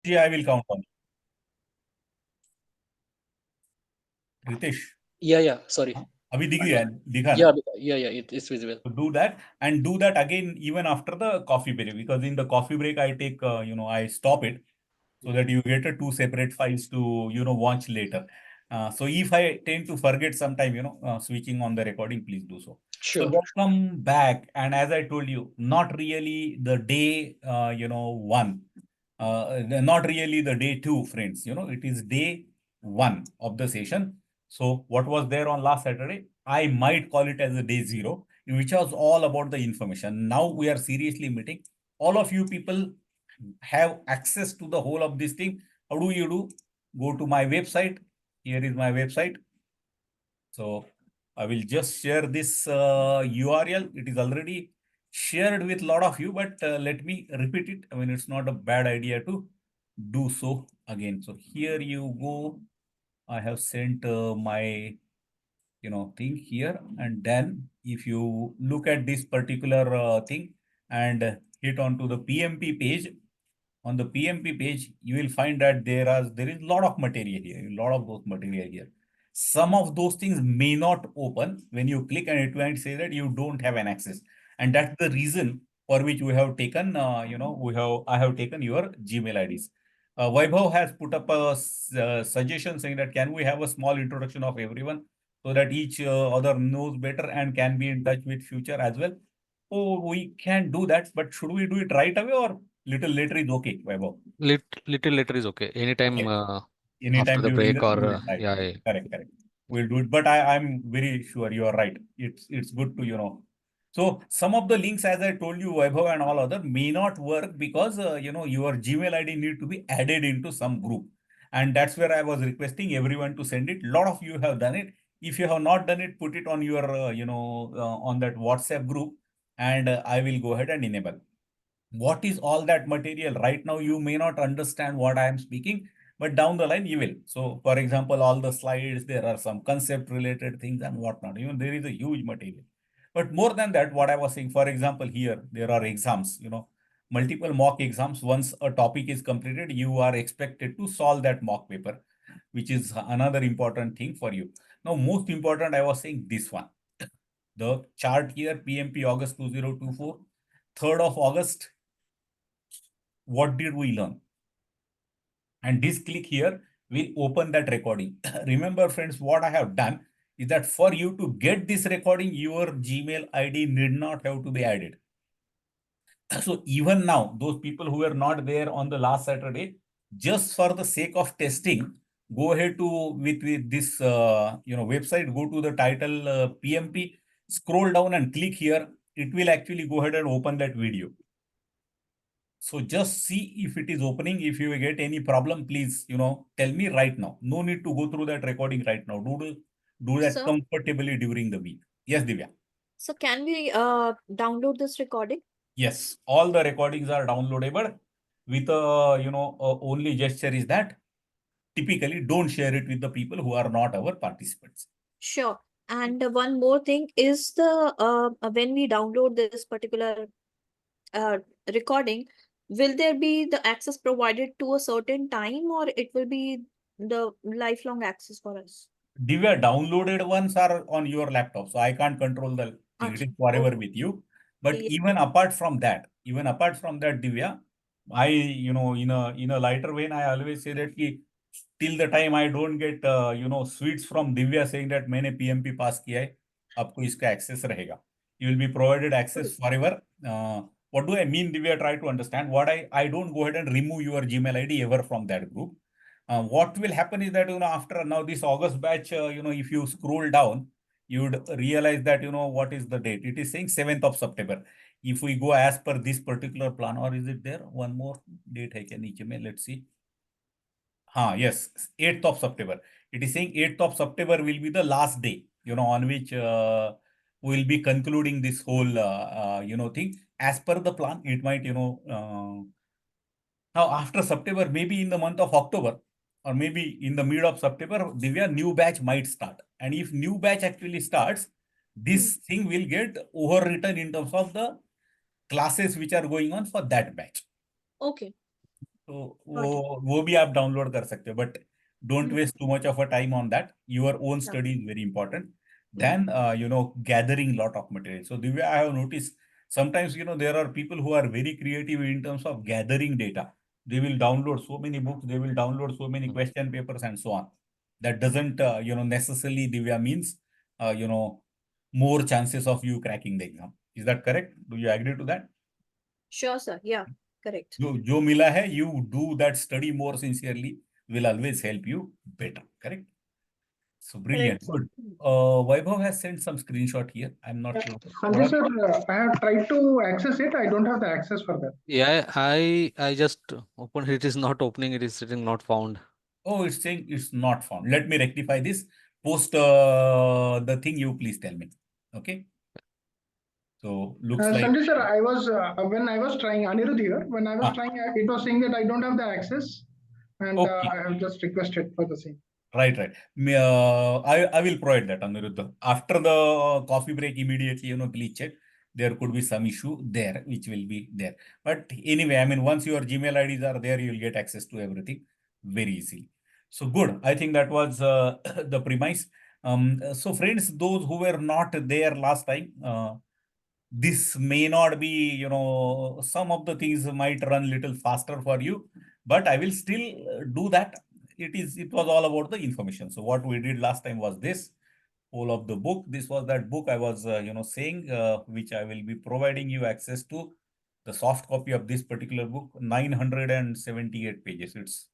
See, I will count on you. Ritesh, Yeah. Sorry. अभी दिख रहा है, दिखा ना? Yeah. It's visible. So do that and do that again even after the coffee break, because in the coffee break I take I stop it so that you get two separate files to watch later. So if I tend to forget sometime, switching on the recording, please do so. So Sure. welcome back, and as I told you, not really the day one, not really the day two, friends. It is day one of the session. So what was there on last Saturday? I might call it as a day zero, which was all about the information. Now we are seriously meeting. All of you people have access to the whole of this thing. How do you do? Go to my website. Here is my website. So I will just share this URL. It is already shared with a lot of you, but let me repeat it. I mean, it's not a bad idea to do so again. So here you go. I have sent my thing here, and then if you look at this particular thing and hit onto the PMP page, on the PMP page, you will find that there is a lot of material here, a lot of those material here. Some of those things may not open when you click, and it might say that you don't have an access. And that's the reason for which we have taken, I have taken your Gmail IDs. Vaibhav has put up a suggestion saying that can we have a small introduction of everyone so that each other knows better and can be in touch with future as well. Oh, we can do that, but should we do it right away or little later is okay, Vaibhav? Little later is okay. Anytime Okay. after Anytime the during break the or time. yeah. Correct. We'll do it. But I'm very sure you are right. It's good to, So some of the links, as I told you, Vaibhav and all other, may not work because your Gmail ID need to be added into some group. And that's where I was requesting everyone to send it. A lot of you have done it. If you have not done it, put it on your, on that WhatsApp group, and I will go ahead and enable. What is all that material? Right now, you may not understand what I am speaking, but down the line, you will. So, for example, all the slides, there are some concept related things and whatnot. Even there is a huge material. But more than that, what I was saying, for example, here, there are exams, multiple mock exams. Once a topic is completed, you are expected to solve that mock paper, which is another important thing for you. Now, most important, I was saying this one. The chart here, PMP August 2024, 3rd of August, what did we learn? And this click here will open that recording. Remember, friends, what I have done is that for you to get this recording, your Gmail ID need not have to be added. So even now, those people who were not there on the last Saturday, just for the sake of testing, go ahead to with this website, go to the title PMP, scroll down and click here. It will actually go ahead and open that video. So just see if it is opening. If you get any problem, please, tell me right now. No need to go through that recording right now. Do that So, comfortably during the week. Yes, Divya. so can we download this recording? Yes, all the recordings are downloadable with only gesture is that typically don't share it with the people who are not our participants. Sure. And one more thing is the when we download this particular uh, recording, will there be the access provided to a certain time, or it will be the lifelong access for us? Divya, downloaded ones are on your laptop, so I can't control the thing. It Acha. is forever Okay. with you. But Yeah. even apart from that, Divya, I, in a lighter vein, I always say that till the time I don't get, sweets from Divya saying that मैंने PMP pass किया है, आपको इसका access रहेगा. You will be provided access forever. What do I mean, Divya? Try to understand. I don't go ahead and remove your Gmail ID ever from that group. What will happen is that, after now this August batch, if you scroll down, you would realize that, what is the date? It is saying 7th of September. If we go as per this particular plan, or is it there? One more date I can each email. Let's see. Yes, 8th of September. It is saying 8th of September will be the last day, on which we will be concluding this whole, thing. As per the plan, it might, now, after September, maybe in the month of October, or maybe in the mid of September, Divya, new batch might start. And if new batch actually starts, this thing will get overwritten in terms of the classes which are going on for that batch. Okay. तो Got it. वो भी आप download कर सकते हो, but don't Hmm. waste too much of a time on that. Your own Yeah. study is very important. Then, gathering lot of material. So the way I have noticed, sometimes, there are people who are very creative in terms of gathering data. They will download so many books, they will download so many Hmm. question papers and so on. That doesn't, necessarily, Divya, means, more chances of you cracking the exam. Is that correct? Do you agree to that? Sure, sir. Yeah, correct. जो मिला है, you do that study more sincerely, will always help you better. Correct? So brilliant. Correct. Good. Vaibhav has sent some screenshot here. I'm not sure. Sanjay sir, I have tried to access it. I don't have the access for that. Yeah, I just opened it. Is not opening. It is sitting not found. Oh, it's saying it's not found. Let me rectify this. Post the thing, you please tell me. Okay. So looks like. Sanjay sir, I was when I was trying Anirudh here. When I was Ah, trying, it was saying that I don't have the access, and okay. I have just requested for the same. Right, right. I will provide that, Aniruddha. After the coffee break, immediately, please check. There could be some issue there, which will be there. But anyway, I mean, once your Gmail IDs are there, you'll get access to everything very easily. So good. I think that was the premise. So friends, those who were not there last time, this may not be, some of the things might run little faster for you, but I will still do that. It was all about the information. So what we did last time was this whole of the book. This was that book I was, saying, which I will be providing you access to. The soft copy of this particular book, 978 pages. It's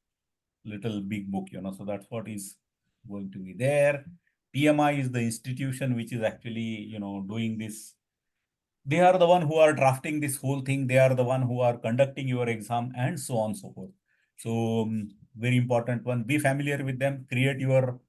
little big book, so that's what is going to be there. PMI is the institution which is actually, doing this. They are the one who are drafting this whole thing. They are the one who are conducting your exam and so on and so forth. So very important one, be familiar with them, create your,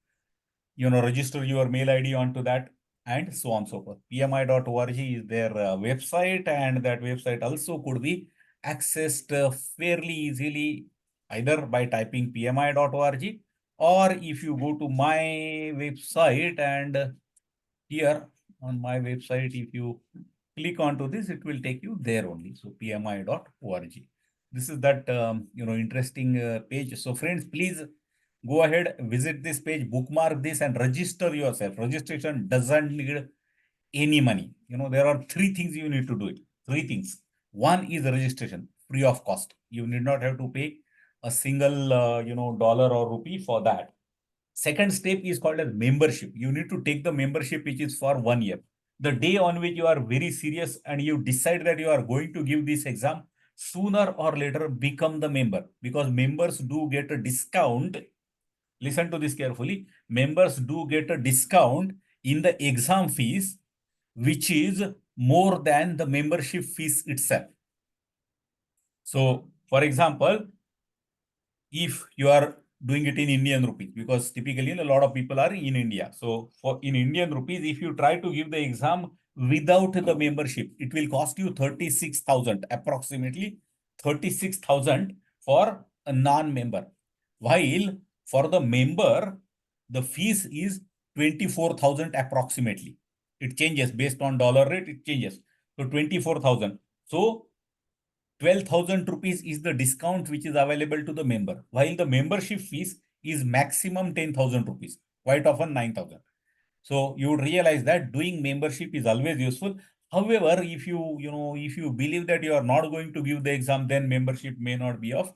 register your mail ID onto that and so on and so forth. PMI.org is their website, and that website also could be accessed fairly easily either by typing PMI.org, or if you go to my website, and here on my website, if you click onto this, it will take you there only. So pmi.org. This is that, interesting page. So friends, please go ahead, visit this page, bookmark this and register yourself. Registration doesn't need any money. There are three things you need to do it. Three things. One is registration, free of cost. You need not have to pay a single, dollar or rupee for that. Second step is called as membership. You need to take the membership, which is for 1 year. The day on which you are very serious and you decide that you are going to give this exam, sooner or later become the member, because members do get a discount. Listen to this carefully. Members do get a discount in the exam fees, which is more than the membership fees itself. So, for example, if you are doing it in Indian rupees, because typically a lot of people are in India. So for in Indian rupees, if you try to give the exam without the membership, it will cost you 36,000, approximately 36,000 for a non-member. While for the member, the fees is 24,000 approximately. It changes based on dollar rate, it changes. So 24,000. So 12,000 rupees is the discount which is available to the member, while the membership fees is maximum 10,000 rupees, quite often 9,000. So you would realize that doing membership is always useful. However, if you believe that you are not going to give the exam, then membership may not be of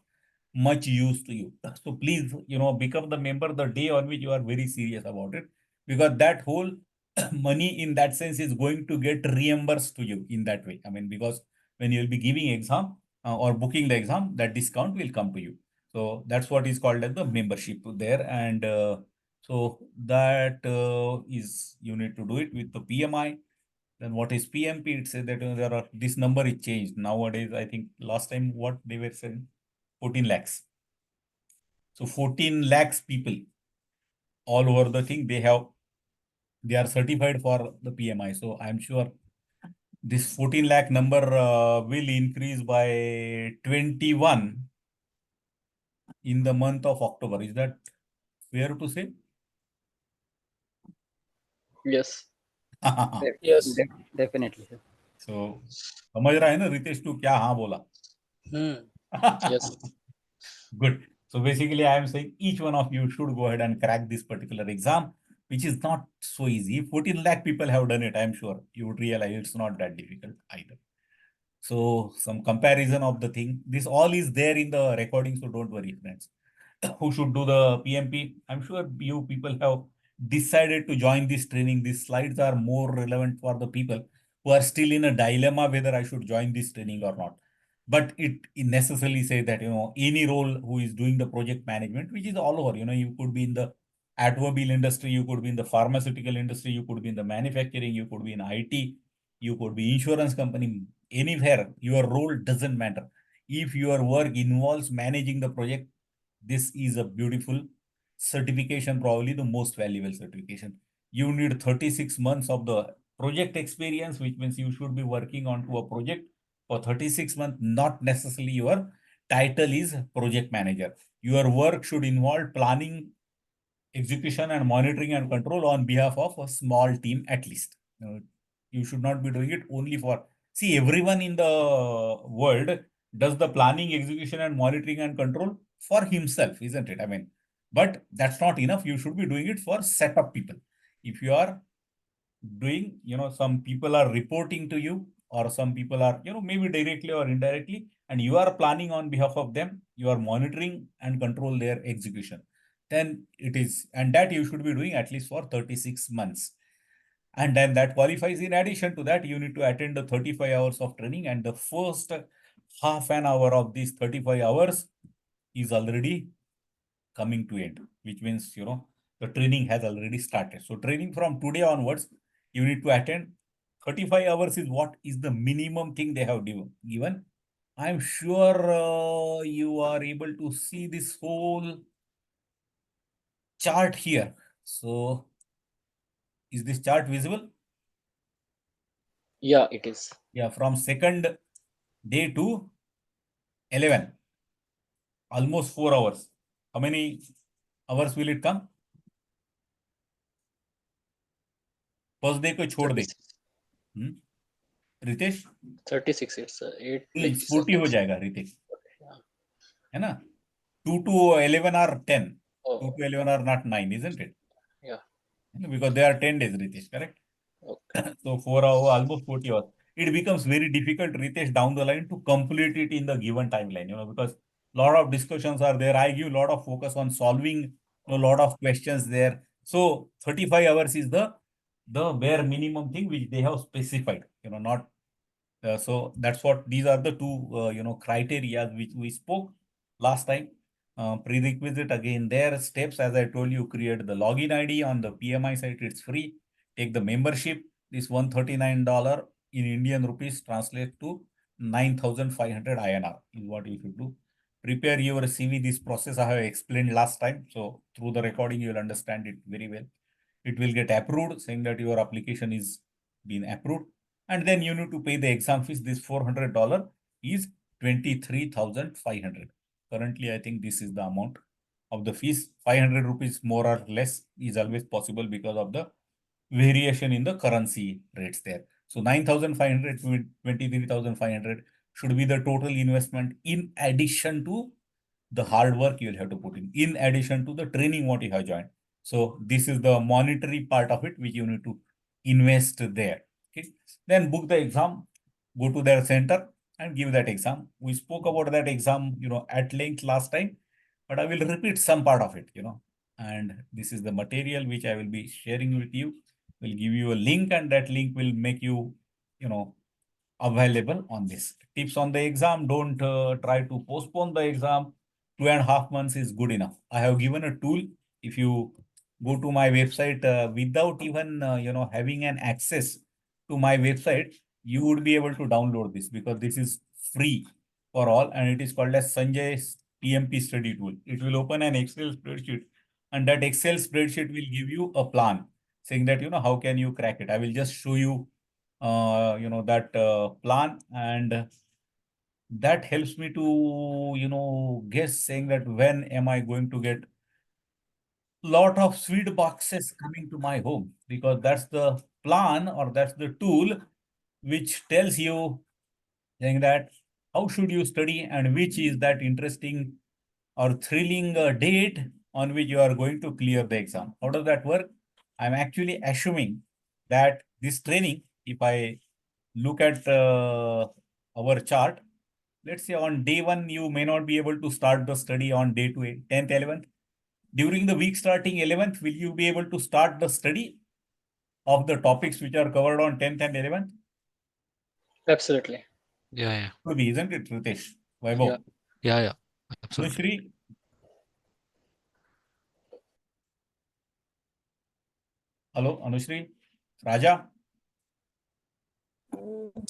much use to you. So please, become the member the day on which you are very serious about it, because that whole money in that sense is going to get reimbursed to you in that way. I mean, because when you'll be giving exam or booking the exam, that discount will come to you. So that's what is called as the membership there. And so that is, you need to do it with the PMI. Then what is PMP? It says that this number is changed nowadays. I think last time what they were saying, 14 lakhs. So 14 lakhs people all over the thing, they are certified for the PMI. So I'm sure this 14 lakh number will increase by 21 in the month of October. Is that fair to say? Yes. Yes. Definitely, sir. So समझ रहा है ना रितेश, तू क्या हाँ बोला? Hmm. Yes. Good. So basically, I am saying each one of you should go ahead and crack this particular exam, which is not so easy. 14 lakh people have done it. I'm sure you would realize it's not that difficult either. So some comparison of the thing. This all is there in the recording, so don't worry, friends. Who should do the PMP? I'm sure you people have decided to join this training. These slides are more relevant for the people who are still in a dilemma whether I should join this training or not. But it necessarily say that, any role who is doing the project management, which is all over, you could be in the automobile industry, you could be in the pharmaceutical industry, you could be in the manufacturing, you could be in IT, you could be insurance company, anywhere, your role doesn't matter. If your work involves managing the project, this is a beautiful certification, probably the most valuable certification. You need 36 months of the project experience, which means you should be working on to a project for 36 months, not necessarily your title is project manager. Your work should involve planning, execution, and monitoring and control on behalf of a small team at least. You should not be doing it only for, see, everyone in the world does the planning, execution, and monitoring and control for himself, isn't it? I mean, but that's not enough. You should be doing it for set of people. If you are doing, some people are reporting to you, or some people are, maybe directly or indirectly, and you are planning on behalf of them, you are monitoring and control their execution, then it is, and that you should be doing at least for 36 months. And then that qualifies. In addition to that, you need to attend the 35 hours of training, and the first half an hour of these 35 hours is already coming to end, which means, the training has already started. So training from today onwards, you need to attend 35 hours is what is the minimum thing they have given. I'm sure you are able to see this whole chart here. So is this chart visible? Yeah, it is. Yeah, from second day to 11, almost 4 hours. How many hours will it come? First day को छोड़ दे. 36. Ritesh 36, it's 8 नहीं, like 40 हो seconds. जाएगा Ritesh, Yeah. है ना? 2 to 11 are 10. 2 Oh, to 11 are not 9, isn't it? yeah. Because they are 10 days, Ritesh, correct? Okay. So 4 hours, almost 40 hours. It becomes very difficult, Ritesh, down the line to complete it in the given timeline, because a lot of discussions are there. I give a lot of focus on solving a lot of questions there. So 35 hours is the bare minimum thing which they have specified, not. So that's what, these are the two, criteria which we spoke last time. Prerequisite again, their steps, as I told you, create the login ID on the PMI site. It's free. Take the membership. This $139 in Indian rupees translates to 9,500 INR is what you should do. Prepare your CV. This process I have explained last time. So through the recording, you will understand it very well. It will get approved, saying that your application is been approved. And then you need to pay the exam fees. This $400 is 23,500. Currently, I think this is the amount of the fees. 500 rupees more or less is always possible because of the variation in the currency rates there. So 9,500 to 23,500 should be the total investment in addition to the hard work you will have to put in addition to the training what you have joined. So this is the monetary part of it which you need to invest there. Okay. Then book the exam, go to their center and give that exam. We spoke about that exam, at length last time, but I will repeat some part of it, and this is the material which I will be sharing with you. Will give you a link, and that link will make you, available on this. Tips on the exam: don't try to postpone the exam. 2.5 months is good enough. I have given a tool. If you go to my website without even having an access to my website, you would be able to download this because this is free for all, and it is called as Sanjay's PMP study tool. It will open an Excel spreadsheet, and that Excel spreadsheet will give you a plan saying that how can you crack it. I will just show you that plan, and that helps me to guess, saying that when am I going to get lot of sweet boxes coming to my home, because that's the plan or that's the tool which tells you saying that how should you study and which is that interesting or thrilling date on which you are going to clear the exam. How does that work? I'm actually assuming that this training, if I look at our chart, let's say on day 1, you may not be able to start the study on day 2, 10th, 11th. During the week starting 11th, will you be able to start the study of the topics which are covered on 10th and 11th? Absolutely. Yeah. Could be, isn't it, Ritesh? Yeah. Vaibhav? Yeah. Absolutely. Anushri? Hello, Anushri? Raja?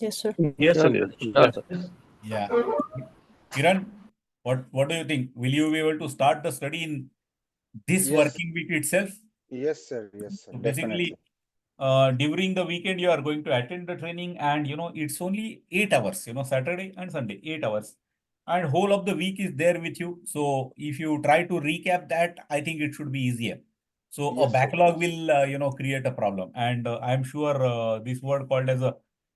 Yes, sir. Yes, sir. Yes, sir. Yeah. Kiran, what do you think? Will you be able to start the study in this Yes. working week itself? Yes, sir. Yes, sir. So Definitely. basically, during the weekend, you are going to attend the training, and it's only 8 hours, Saturday and Sunday, 8 hours. And whole of the week is there with you. So if you try to recap that, I think it should be easier. So a Yes, sir. backlog Yes. will, create a problem. And I'm sure this word called as a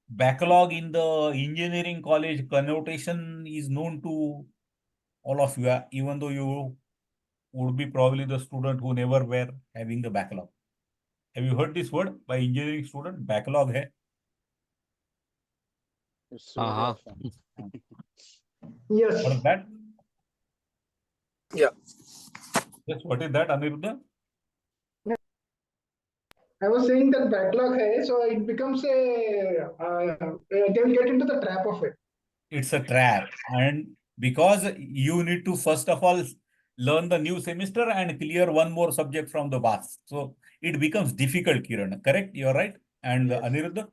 backlog in the engineering college connotation is known to all of you, even though you would be probably the student who never were having the backlog. Have you heard this word by engineering student? Backlog hai. It's very Uh-huh. often. Yes. What is that? Yeah. Yes, what is that, Aniruddha? I was saying that backlog hai, so it becomes they will get into the trap of it. It's a trap. And because you need to first of all learn the new semester and clear one more subject from the past. So it becomes difficult, Kiran. Correct? You're right. And Yes. Aniruddha?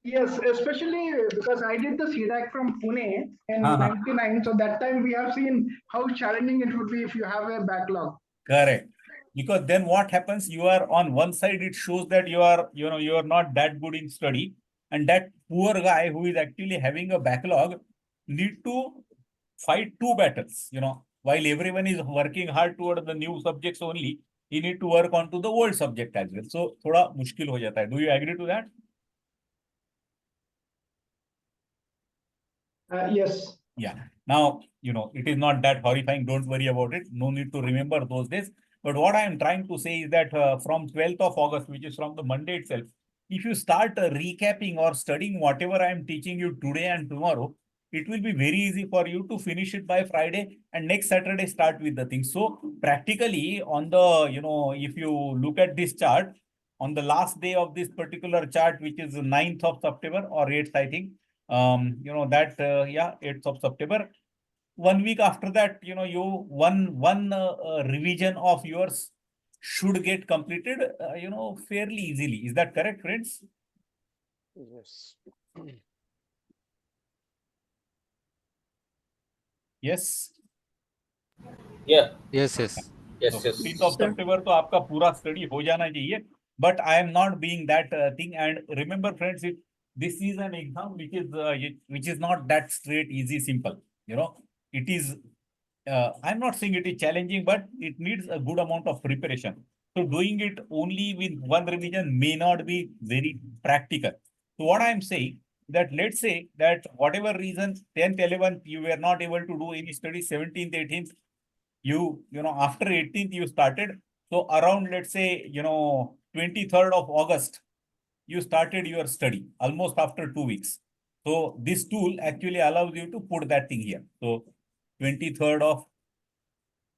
Yes, especially because I did the CDAC from Pune in Uh-huh. 99. So that time we have seen how challenging it would be if you have a backlog. Correct. Because then what happens? You are on one side, it shows that you are not that good in study. And that poor guy who is actually having a backlog need to fight two battles, while everyone is working hard toward the new subjects only, he need to work on to the old subject as well. So thoda mushkil ho jata hai. Do you agree to that? Yes. Yeah. Now, it is not that horrifying. Don't worry about it. No need to remember those days. But what I am trying to say is that from 12th of August, which is from the Monday itself, if you start recapping or studying whatever I am teaching you today and tomorrow, it will be very easy for you to finish it by Friday and next Saturday start with the thing. So practically on the, if you look at this chart, on the last day of this particular chart, which is 9th of September or 8th, I think, 8th of September. 1 week after that, you one revision of yours should get completed, fairly easily. Is that correct, friends? Yes. Yes. Yeah. Yes. So 15th of September तो आपका पूरा study हो जाना चाहिए. But I am not being that thing. And remember, friends, this is an exam which is not that straight, easy, simple. It is. I'm not saying it is challenging, but it needs a good amount of preparation. So doing it only with one revision may not be very practical. So what I'm saying that let's say that whatever reason 10th, 11th you were not able to do any study, 17th, 18th. After 18th you started. So around, let's say, 23rd of August, you started your study almost after 2 weeks. So this tool actually allows you to put that thing here. So 23rd of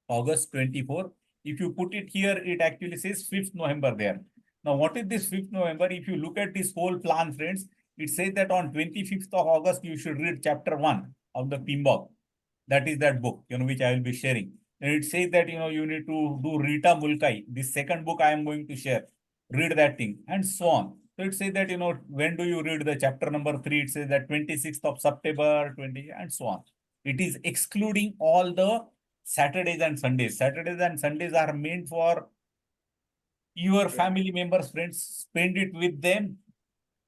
August 24. If you put it here, it actually says 5th November there. Now, what is this 5th November? If you look at this whole plan, friends, it says that on 25th of August, you should read chapter 1 of the PMBOK. That is that book, which I will be sharing. And it says that, you need to do Rita Mulkai. This second book I am going to share. Read that thing and so on. So it says that, when do you read the chapter number 3? It says that 26th of September, 20, and so on. It is excluding all the Saturdays and Sundays. Saturdays and Sundays are meant for your family members, friends. Spend it with them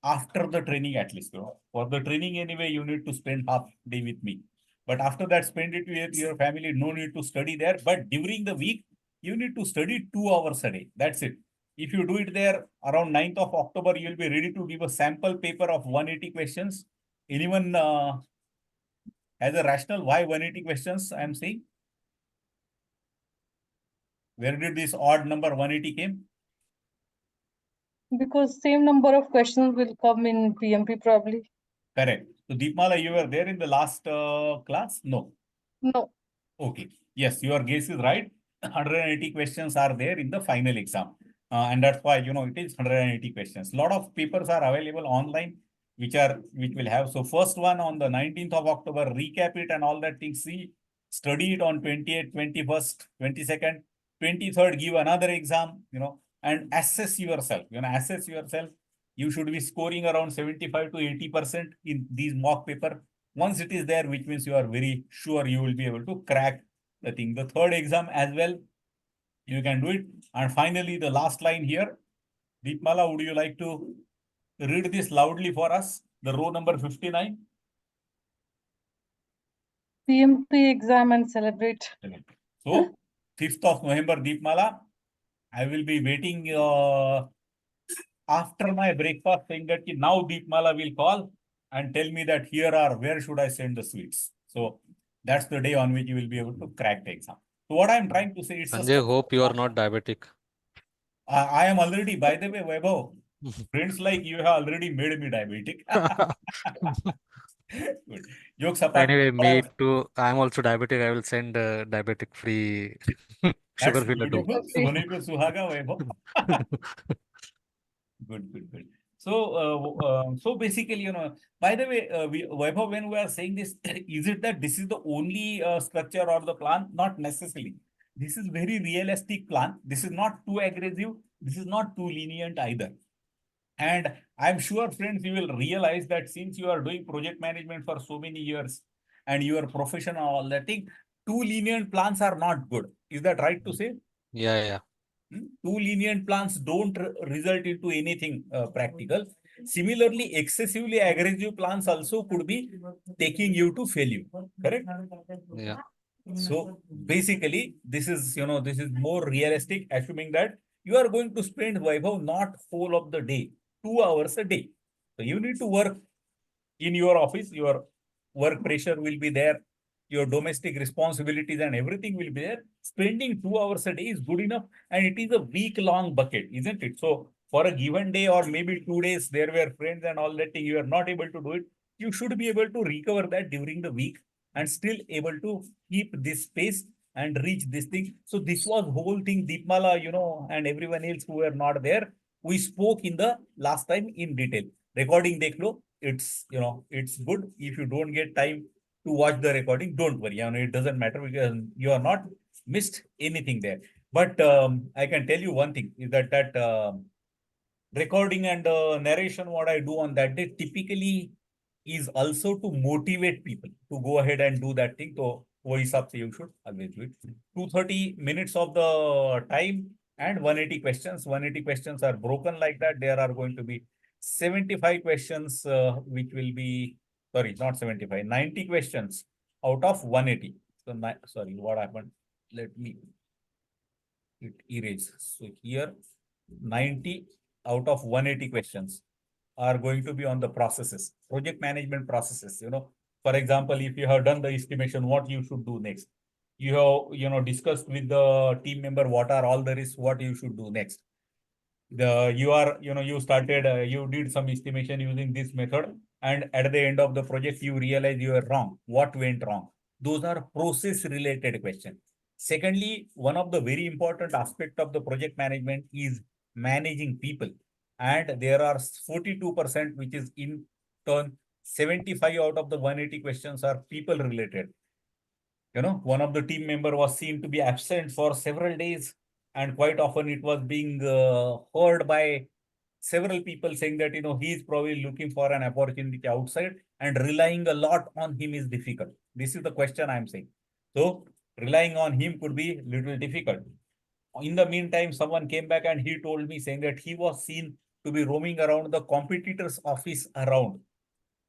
after the training at least. For the training anyway, you need to spend half day with me. But after that, spend it with your family. No need to study there. But during the week, you need to study 2 hours a day. That's it. If you do it there around 9th of October, you'll be ready to give a sample paper of 180 questions. Anyone As a rational, why 180 questions I am saying? Where did this odd number 180 came? Because same number of questions will come in PMP probably. Correct. So Deepmala, you were there in the last class? No. No. Okay. Yes, your guess is right. 180 questions are there in the final exam. And that's why, it is 180 questions. A lot of papers are available online, which will have. So first one on the 19th of October, recap it and all that things. See, study it on 28th, 21st, 22nd, 23rd, give another exam, and assess yourself. Assess yourself. You should be scoring around 75 to 80% in these mock paper. Once it is there, which means you are very sure you will be able to crack the thing. The third exam as well, you can do it. And finally, the last line here. Deepmala, would you like to read this loudly for us? The row number 59. PMP exam and celebrate. So, 5th of November, Deepmala, I will be waiting after my breakfast saying that now Deepmala will call and tell me that where should I send the sweets. So that's the day on which you will be able to crack the exam. So what I'm trying to say is Sanjay, hope you are not diabetic. I am already, by the way, Vaibhav, friends like you have already made me diabetic. Good. Jokes apart. Anyway, me too. I'm also diabetic. I will send diabetic free That's sugar free laddu. beautiful. Sone pe suhaga, Vaibhav. Good. So basically, by the way, Vaibhav, when we are saying this, is it that this is the only structure or the plan? Not necessarily. This is very realistic plan. This is not too aggressive. This is not too lenient either. And I'm sure, friends, you will realize that since you are doing project management for so many years and your profession and all that thing, too lenient plans are not good. Is that right to say? Yeah. Too lenient plans don't result into anything practical. Similarly, excessively aggressive plans also could be taking you to failure. Correct? Yeah. So basically, this is more realistic, assuming that you are going to spend Vaibhav not whole of the day, 2 hours a day. So you need to work in your office, your work pressure will be there, your domestic responsibilities and everything will be there. Spending 2 hours a day is good enough, and it is a week-long bucket, isn't it? So for a given day or maybe 2 days, there were friends and all that thing, you are not able to do it. You should be able to recover that during the week and still able to keep this pace and reach this thing. So this was whole thing, Deepmala, and everyone else who were not there. We spoke in the last time in detail. Recording dekh lo, it's good. If you don't get time to watch the recording, don't worry. It doesn't matter because you are not missed anything there. But I can tell you one thing is that recording and narration, what I do on that day typically is also to motivate people to go ahead and do that thing. So, you should always do it. 230 minutes of the time and 180 questions. 180 questions are broken like that. There are going to be 75 questions, which will be, sorry, not 75, 90 questions out of 180. So, sorry, what happened? Let me erase. So here, 90 out of 180 questions are going to be on the processes, project management processes. For example, if you have done the estimation, what you should do next. You have, discussed with the team member what are all the risks, what you should do next. You started, you did some estimation using this method, and at the end of the project, you realize you are wrong. What went wrong? Those are process related questions. Secondly, one of the very important aspect of the project management is managing people. And there are 42%, which is in turn 75 out of the 180 questions are people related. One of the team member was seen to be absent for several days, and quite often it was being heard by several people saying that he is probably looking for an opportunity outside, and relying a lot on him is difficult. This is the question I'm saying. So relying on him could be little difficult. In the meantime, someone came back and he told me saying that he was seen to be roaming around the competitor's office around.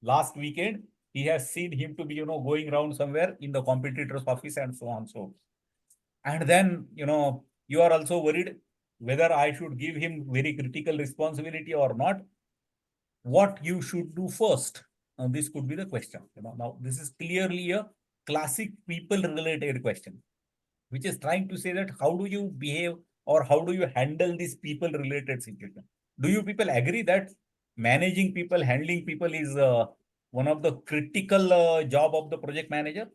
Last weekend, he has seen him to be, going around somewhere in the competitor's office and so on. So, and then, you are also worried whether I should give him very critical responsibility or not. What you should do first this could be the question. Now this is clearly a classic people-related question, which is trying to say that how do you behave or how do you handle this people-related situation? Do you people agree that managing people, handling people is one of the critical job of the project manager?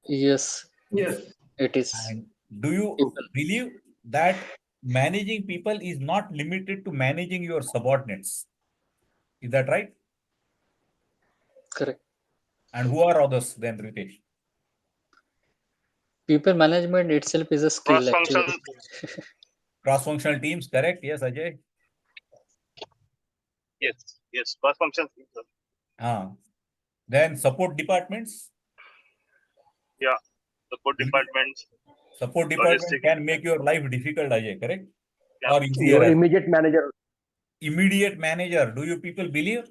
Yes, Yes. it is. And do you People. believe that managing people is not limited to managing your subordinates? Is that right? Correct. And who are others then, Ritesh? People management itself is a skill actually. Cross-functional teams, correct? Yes, Ajay? Yes, cross-functional teams. Then support departments. Support departments. Support department Logistics. can make your life difficult, Ajay, correct? Yeah. Or easier. Your immediate manager. Immediate manager. Do you people believe?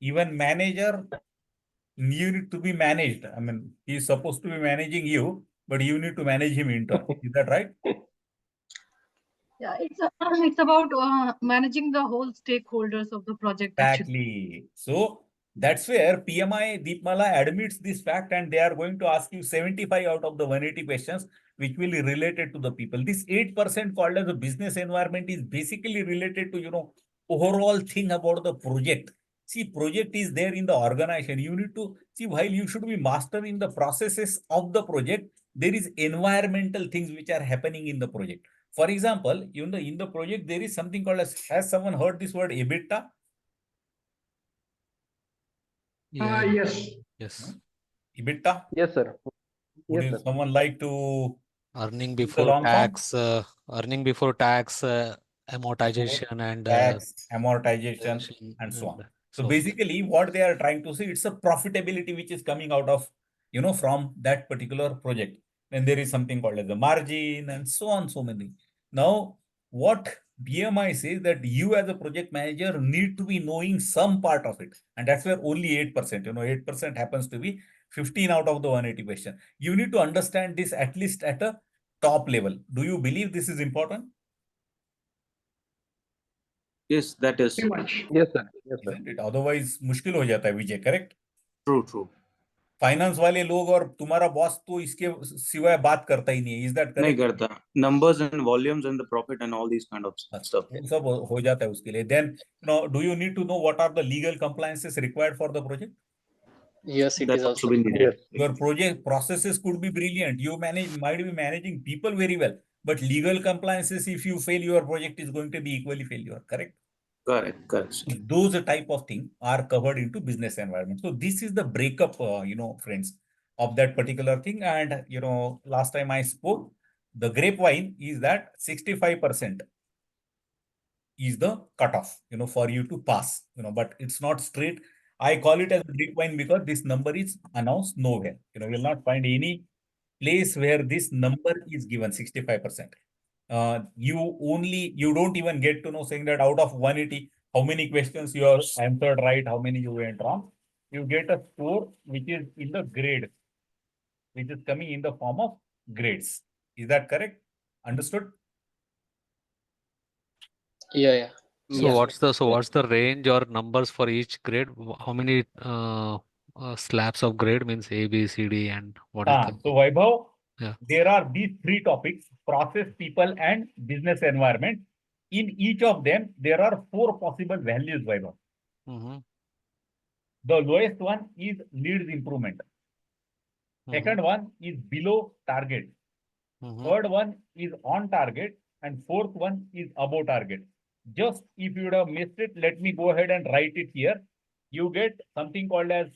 Even manager need to be managed. I mean, he is supposed to be managing you, but you need to manage him in turn. Is that right? Yeah, it's about managing the whole stakeholders of the project. Exactly. So that's where PMI Deepmala admits this fact, and they are going to ask you 75 out of the 180 questions, which will be related to the people. This 8% called as the business environment is basically related to, overall thing about the project. See, project is there in the organization. You need to see, while you should be mastering the processes of the project, there is environmental things which are happening in the project. For example, in the project, there is something called as, has someone heard this word EBITDA? Yes. Yes. EBITDA? Yes, sir. Would Yes, sir. someone like to Earning give the before long form? tax, amortization and Tax, amortization, amortization and so on. and So so on. basically, what they are trying to say, it's a profitability which is coming out of, from that particular project. And there is something called as the margin and so on, so many. Now, what BMI says that you as a project manager need to be knowing some part of it. And that's where only 8%, 8% happens to be 15 out of the 180 question. You need to understand this at least at a top level. Do you believe this is important? Yes, that is Pretty much. Yes, sir. Yes, sir. Isn't it? Otherwise मुश्किल हो जाता है विजय, correct? true. Finance वाले लोग और तुम्हारा boss तो इसके सिवाय बात करता ही नहीं है. Is that नहीं correct? करता. Numbers and volumes and the profit and all these kind of stuff. वो सब हो जाता है उसके लिए. Then, do you need to know what are the legal compliances required for the project? Yes, it That is also also. be needed. Yes. Your project processes could be brilliant. You might be managing people very well, but legal compliances, if you fail, your project is going to be equally failure. Correct? Correct. Those type of things are covered into business environment. So this is the breakup, friends, of that particular thing. And, last time I spoke, the grapevine is that 65% is the cutoff, for you to pass, but it's not straight. I call it as grapevine because this number is announced nowhere. You will not find any place where this number is given 65%. You don't even get to know saying that out of 180, how many questions you have answered right, how many you went wrong. You get a score which is in the grade, which is coming in the form of grades. Is that correct? Understood? Yeah. So what's the range or numbers for each grade? How many slabs of grade means A, B, C, D, and what is So Vaibhav, Yeah. there are these three topics: process, people, and business environment. In each of them, there are 4 possible values, Vaibhav. Mhm. The lowest one is needs improvement. Second one is below target. Third one is on target. And fourth one is above target. Just if you would have missed it, let me go ahead and write it here. You get something called as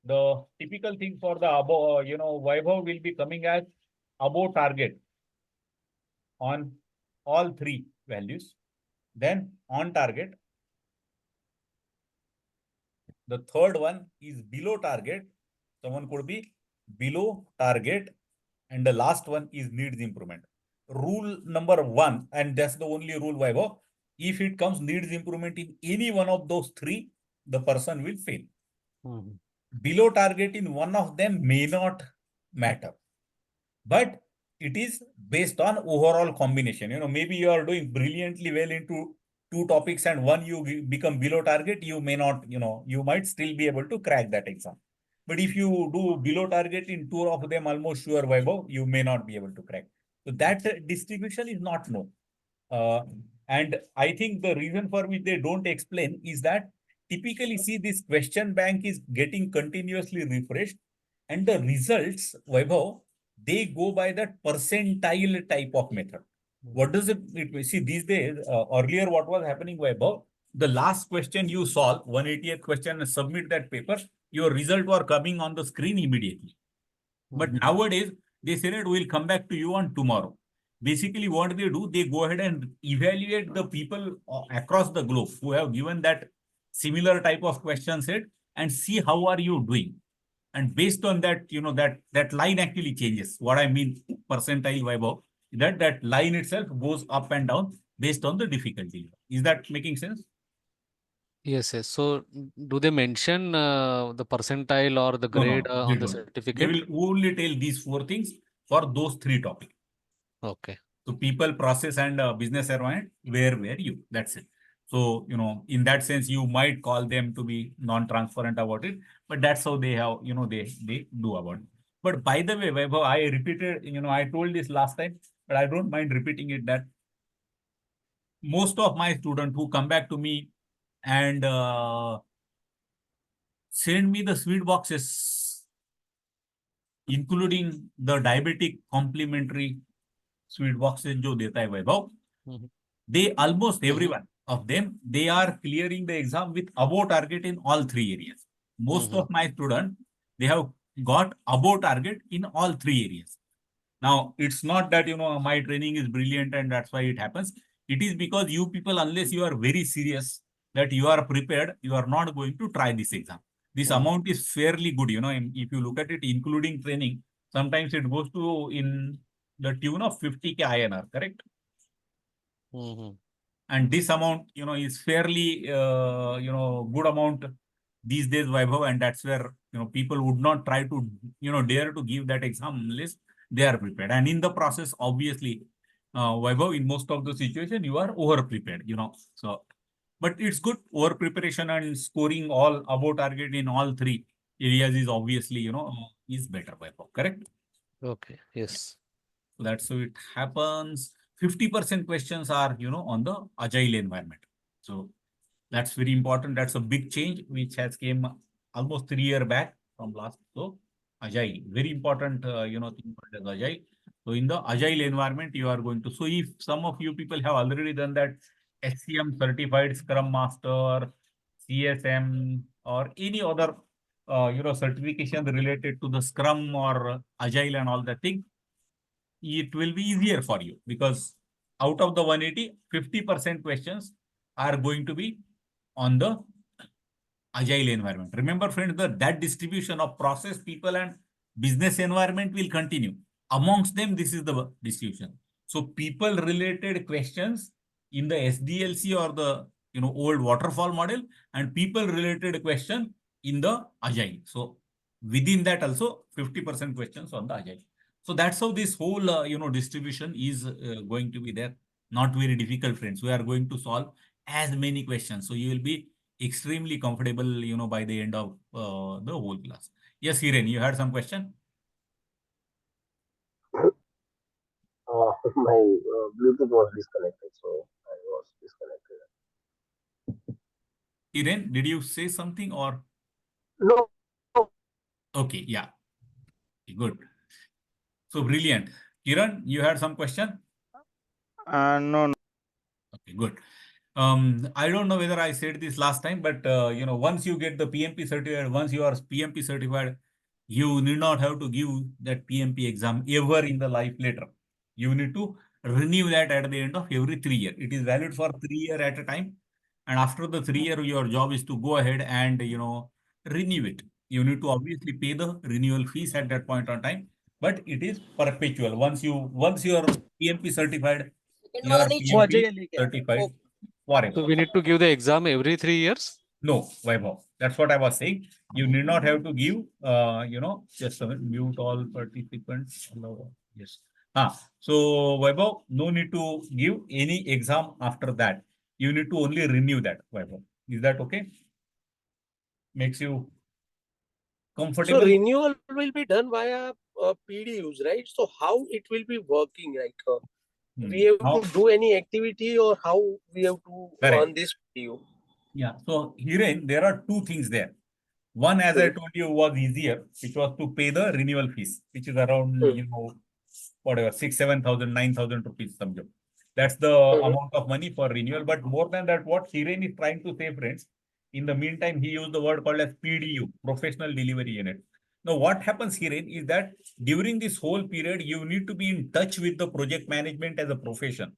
the typical thing for the above, Vaibhav will be coming as above target on all 3 values. Then on target. The third one is below target. Someone could be below target. And the last one is needs improvement. Rule number 1, and that's the only rule, Vaibhav. If it comes needs improvement in any one of those 3, the person will fail. Below target in one of them may not matter. But it is based on overall combination. Maybe you are doing brilliantly well into two topics and one you become below target, you may not, you might still be able to crack that exam. But if you do below target in two of them, almost sure, Vaibhav, you may not be able to crack. So that distribution is not known. And I think the reason for which they don't explain is that typically, see, this question bank is getting continuously refreshed, and the results, Vaibhav, they go by that percentile type of method. What does it mean? See, these days, earlier what was happening, Vaibhav, the last question you solve, 180th question, and submit that paper, your result were coming on the screen immediately. But nowadays, they say that we'll come back to you on tomorrow. Basically, what they do, they go ahead and evaluate the people across the globe who have given that similar type of question set and see how are you doing. And based on that, that line actually changes. What I mean, percentile, Vaibhav, that line itself goes up and down based on the difficulty. Is that making sense? Yes, yes. So do they mention the percentile or the grade They on the don't. They certificate? will only tell these four things for those three topics. Okay. So people, process, and business environment, where were you? That's it. So, in that sense, you might call them to be non-transparent about it, but that's how they have, they do about it. But by the way, Vaibhav, I repeated, I told this last time, but I don't mind repeating it, that most of my students who come back to me and send me the sweet boxes, including the diabetic complimentary sweet boxes जो देता है वैभव, they almost everyone of them, they are clearing the exam with above target in all three areas. Most of my students, they have got above target in all three areas. Now, it's not that, my training is brilliant and that's why it happens. It is because you people, unless you are very serious, that you are prepared, you are not going to try this exam. This amount is fairly good, if you look at it, including training, sometimes it goes to in the tune of 50K INR, correct? And this amount, is fairly, good amount these days, Vaibhav, and that's where, people would not try to, dare to give that exam unless they are prepared. And in the process, obviously, Vaibhav, in most of the situation, you are over prepared, so, but it's good. Over preparation and scoring all above target in all three areas is obviously, is better, Vaibhav, correct? Okay. Yes. So that's how it happens. 50% questions are, on the agile environment. So that's very important. That's a big change which has came almost 3 years back from last. So agile, very important, thing called as agile. So in the agile environment, you are going to. So if some of you people have already done that SCM certified Scrum Master, CSM, or any other, certification related to the Scrum or agile and all that thing, it will be easier for you because out of the 180, 50% questions are going to be on the agile environment. Remember, friends, that distribution of process, people, and business environment will continue. Amongst them, this is the distribution. So people related questions in the SDLC or the old waterfall model, and people related question in the agile. So within that also 50% questions on the agile. So that's how this whole distribution is going to be there. Not very difficult, friends. We are going to solve as many questions. So you will be extremely comfortable, by the end of the whole class. Yes, Hiren, you had some question? My Bluetooth was disconnected, so I was disconnected. Hiren, did you say something or? No. Okay, yeah. Good. So brilliant. Kiran, you had some question? No. Okay, good. I don't know whether I said this last time, but once you get the PMP certified, once you are PMP certified, you need not have to give that PMP exam ever in the life later. You need to renew that at the end of every 3 years. It is valid for 3 years at a time. And after the 3 year, your job is to go ahead and, renew it. You need to obviously pay the renewal fees at that point on time, but it is perpetual. Once you are PMP certified, you are PMP certified forever. So we need to give the exam every 3 years? No, Vaibhav. That's what I was saying. You need not have to give, just a minute, mute all participants. Hello. Yes. So Vaibhav, no need to give any exam after that. You need to only renew that, Vaibhav. Is that okay? Makes you So comfortable? renewal will be done via PDUs, right? So how it will be working? Like we have Now, to do any activity or how we have to correct. on this PDU? Yeah. So herein, there are two things there. One, as I told you, was easier, which was to pay the renewal fees, which is around, whatever, 6, 7,000, 9,000 rupees, something. That's the amount of money for renewal. But more than that, what Hiren is trying to say, friends, in the meantime, he used the word called as PDU, Professional Delivery Unit. Now, what happens, Hiren, is that during this whole period, you need to be in touch with the project management as a profession.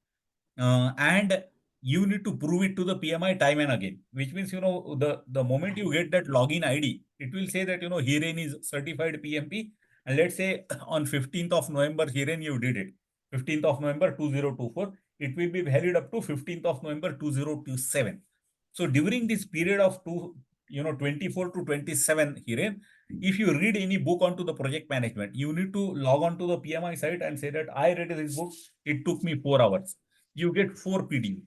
And you need to prove it to the PMI time and again, which means, the moment you get that login ID, it will say that, Hiren is certified PMP. And let's say on 15th of November, Hiren, you did it. 15th of November, 2024. It will be valid up to 15th of November, 2027. So during this period of 24 to 27, Hiren, if you read any book onto the project management, you need to log on to the PMI site and say that I read this book. It took me 4 hours. You get 4 PDU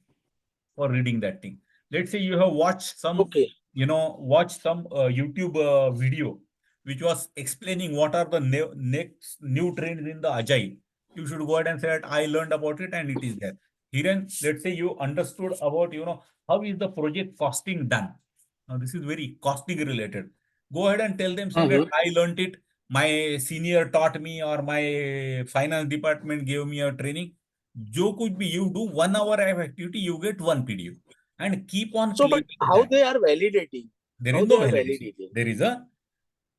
for reading that thing. Let's say you have watched some, YouTube video, which was explaining what are the next new trends in the agile. You should go ahead and say that I learned about it and it is there. Here, let's say you understood about, how is the project costing done. Now, this is very costing related. Go ahead and tell them, say that I learned it. My senior taught me, or my finance department gave me a training. जो कुछ भी you do 1 hour of activity, you get 1 PDU, and keep on So, but claiming how that. they are validating? There How is they no are validation. validating? There is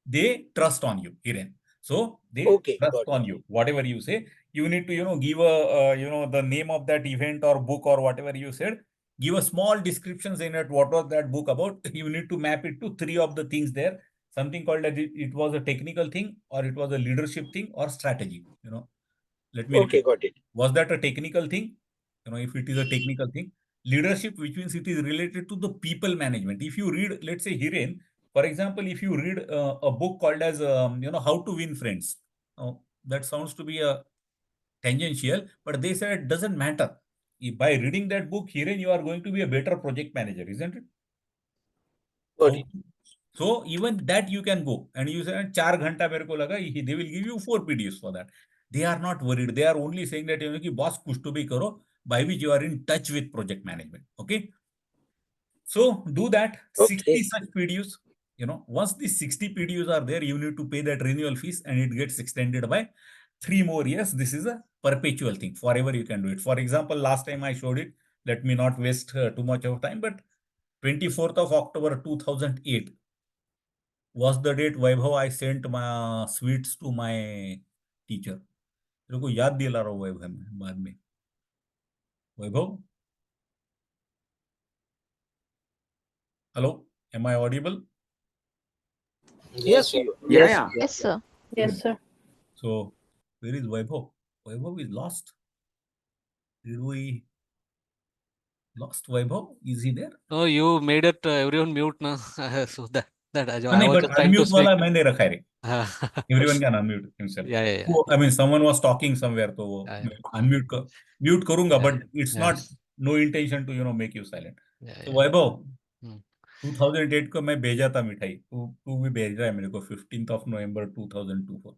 they trust on you, Hiren. So they trust on you. Whatever you say, you need to, give the name of that event or book or whatever you said. Give a small description in it. What was that book about? You need to map it to 3 of the things there. Something called as it was a technical thing, or it was a leadership thing, or strategy. Let me repeat. Got it. Was that a technical thing? If it is a technical thing, leadership, which means it is related to the people management. If you read, let's say, Hiren, for example, if you read a book called as, How to Win Friends, that sounds to be a tangential, but they said it doesn't matter. By reading that book, Hiren, you are going to be a better project manager, isn't it? Got it. So even that you can go and you say 4 ghanta mere ko laga, they will give you 4 PDs for that. They are not worried. They are only saying that, ki boss kuch to bhi karo, by which you are in touch with project management. Okay. So do that. 60 such PDUs. Once these 60 PDUs are there, you need to pay that renewal fees, and it gets extended by 3 more years. This is a perpetual thing. Forever you can do it. For example, last time I showed it. Let me not waste too much of time, but 24th of October 2008 was the date, Vaibhav, I sent my sweets to my teacher. तेरे को याद दिला रहा हूँ वैभव में बाद में. Vaibhav, hello, am I audible? Yes, sir. Yes, sir. Yes, sir. So where is Vaibhav? Vaibhav is lost. Did we lost Vaibhav? Is he there? No, you made it everyone mute now. So that I नहीं, was but just trying to unmute speak. वाला मैंने रखा है रे. Everyone can unmute himself. Yeah. I mean, someone was talking somewhere, so mute karunga, but it's not no intention to make you silent. So Vaibhav, 2008 को मैं भेजा था मिठाई. तू भी भेज रहा है मेरे को 15th of November 2024.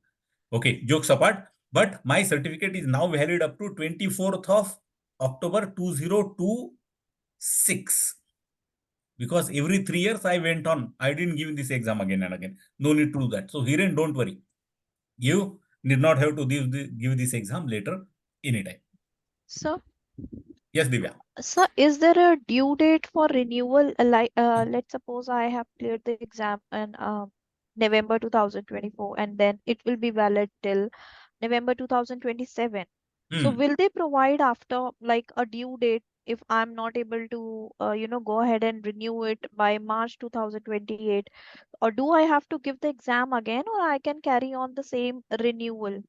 Okay, jokes apart, but my certificate is now valid up to 24th of October 2026. Because every 3 years I went on, I didn't give this exam again and again. No need to do that. So Hiren, don't worry. You need not have to give this exam later anytime. Sir, Yes, Divya. sir, is there a due date for renewal? Let's suppose I have cleared the exam in November 2024, and then it will be valid till November 2027. So will they provide after like a due date if I'm not able to, go ahead and renew it by March 2028? Or do I have to give the exam again, or I can carry on the same renewal?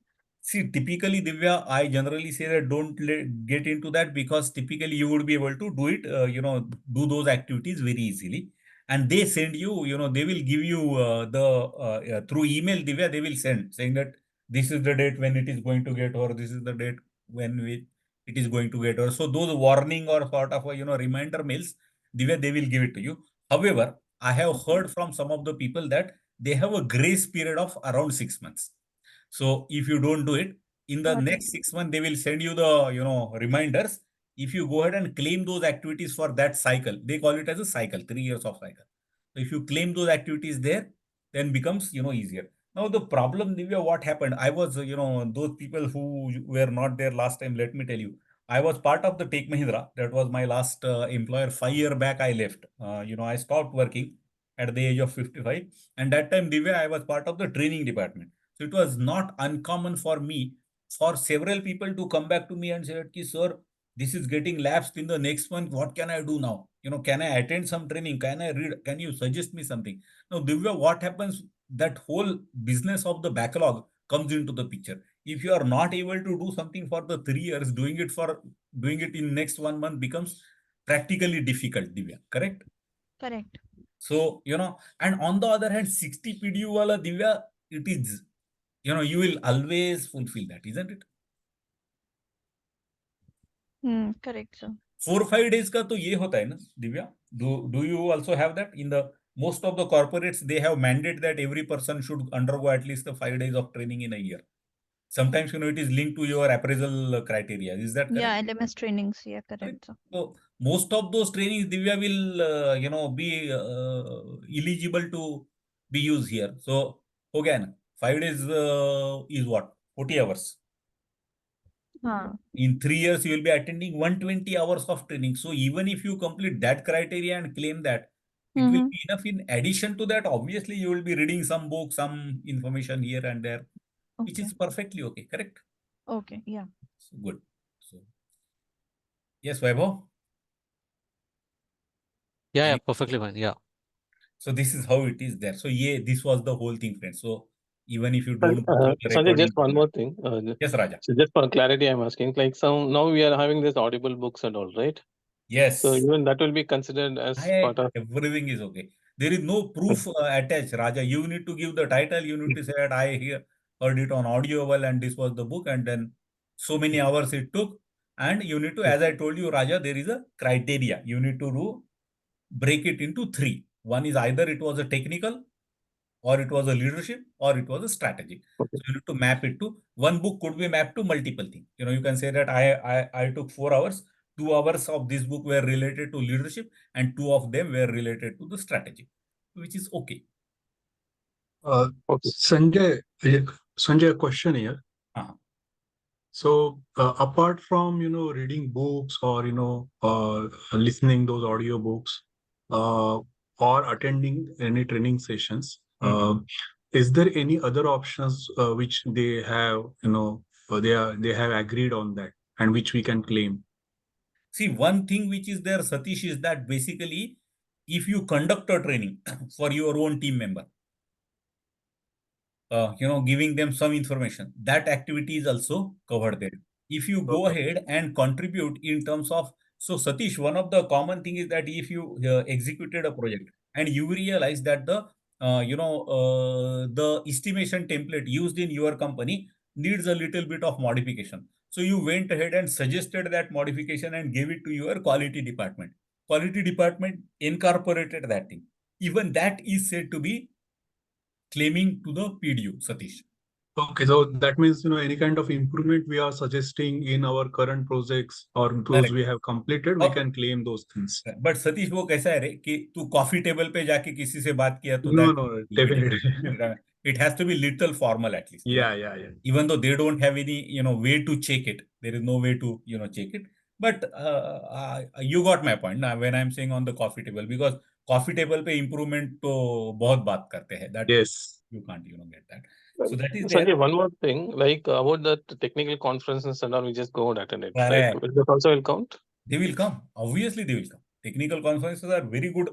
See, typically, Divya, I generally say that don't get into that, because typically you would be able to do it, do those activities very easily. And they send you, they will give you through email, Divya, they will send saying that this is the date when it is going to get, or this is the date when it is going to get worse. So those warning or sort of reminder mails, Divya, they will give it to you. However, I have heard from some of the people that they have a grace period of around 6 months. So if you don't do it, in the Got it. next 6 months, they will send you the reminders. If you go ahead and claim those activities for that cycle, they call it as a cycle, 3 years of cycle. So if you claim those activities there, then becomes easier. Now the problem, Divya, what happened? I was those people who were not there last time. Let me tell you, I was part of the Take Mahindra. That was my last employer. 5 years back, I left. I stopped working at the age of 55, and that time, Divya, I was part of the training department. So it was not uncommon for me, for several people to come back to me and say, sir, this is getting lapsed in the next month. What can I do now? Can I attend some training? Can I read? Can you suggest me something? Now, Divya, what happens? That whole business of the backlog comes into the picture. If you are not able to do something for the 3 years, doing it in next 1 month becomes practically difficult, Divya. Correct? Correct. So, and on the other hand, 60 PDU wala Divya, it is, you will always fulfill that, isn't it? Correct, sir. 4-5 days का तो ये होता है ना, Divya? Do you also have that? In the most of the corporates, they have mandate that every person should undergo at least the 5 days of training in a year. Sometimes, it is linked to your appraisal criteria. Is that correct? Yeah, LMS trainings. Yeah, correct, sir. So most of those trainings, Divya, will, be eligible to be used here. So, again, 5 days is what? 40 hours. In 3 years, you will be attending 120 hours of training. So even if you complete that criteria and claim that, it will be enough. In addition to that, obviously, you will be reading some books, some information here and there, which is perfectly okay. Correct? Okay, yeah. So good. So, yes, Vaibhav? Yeah, perfectly fine. Yeah. So this is how it is there. So yeah, this was the whole thing, friends. So even if you don't go through the Sanjay, recording, just one more thing. yes, Raja. So just for clarity, I'm asking, like, so now we are having this audible books and all, right? Yes. So even that will be considered as part of. Everything is okay. There is no proof attached, Raja. You need to give the title. You need to say that I heard it on audio well, and this was the book, and then so many hours it took. And you need to, as I told you, Raja, there is a criteria. You need to break it into 3. One is either it was a technical, or it was a leadership, or it was a strategic. So you need to map it to one book. Could be mapped to multiple things. You can say that I took 4 hours. 2 hours of this book were related to leadership, and 2 of them were related to the strategy, which is okay. Sanjay, a question here. So apart from reading books or listening those audio books or attending any training sessions, is there any other options which they have they have agreed on that and which we can claim? See, one thing which is there, Satish, is that basically if you conduct a training for your own team member, giving them some information, that activity is also covered there. If you go ahead and contribute in terms of, so Satish, one of the common thing is that if you executed a project and you realize that the estimation template used in your company needs a little bit of modification. So you went ahead and suggested that modification and gave it to your quality department. Quality department incorporated that thing. Even that is said to be claiming to the PDU, Satish. Okay, so that means any kind of improvement we are suggesting in our current projects or those Correct. we have completed, we can claim those things. But Satish, वो कैसा है रे कि तू coffee table पे जाके किसी से बात किया तो No, that no, will be definitely. different. It has to be little formal at least. Yeah. Even though they don't have any way to check it, there is no way to check it. But you got my point now when I'm saying on the coffee table, because coffee table पे improvement तो बहुत बात करते हैं. That yes, you can't get that. So that is Sanjay, there. one more thing, like about the technical conferences and all, we just go and attend it, right? Correct. Will that also will count? They will come. Obviously, they will come. Technical conferences are very good,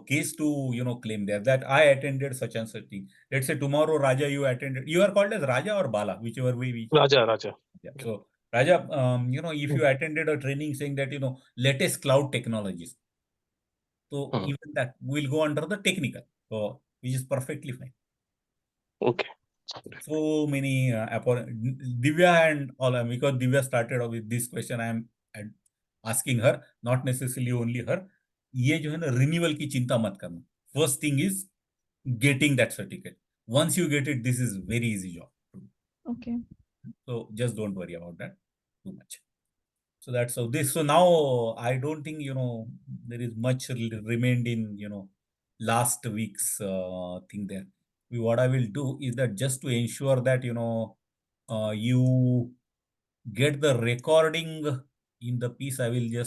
case to, claim there that I attended such and such thing. Let's say tomorrow, Raja, you attended. You are called as Raja or Bala, whichever way we. Raja. Yeah. So, Raja, if you attended a training saying that, latest cloud technologies. So, even that will go under the technical. So, which is perfectly fine. Okay. so many Divya and all, because Divya started off with this question, I am asking her, not necessarily only her. ये जो है ना renewal की चिंता मत करना. First thing is getting that certificate. Once you get it, this is very easy job. Okay. So just don't worry about that too much. So that's how this. So now I don't think there is much remained in last week's thing there. What I will do is that just to ensure that you get the recording in the piece, I will just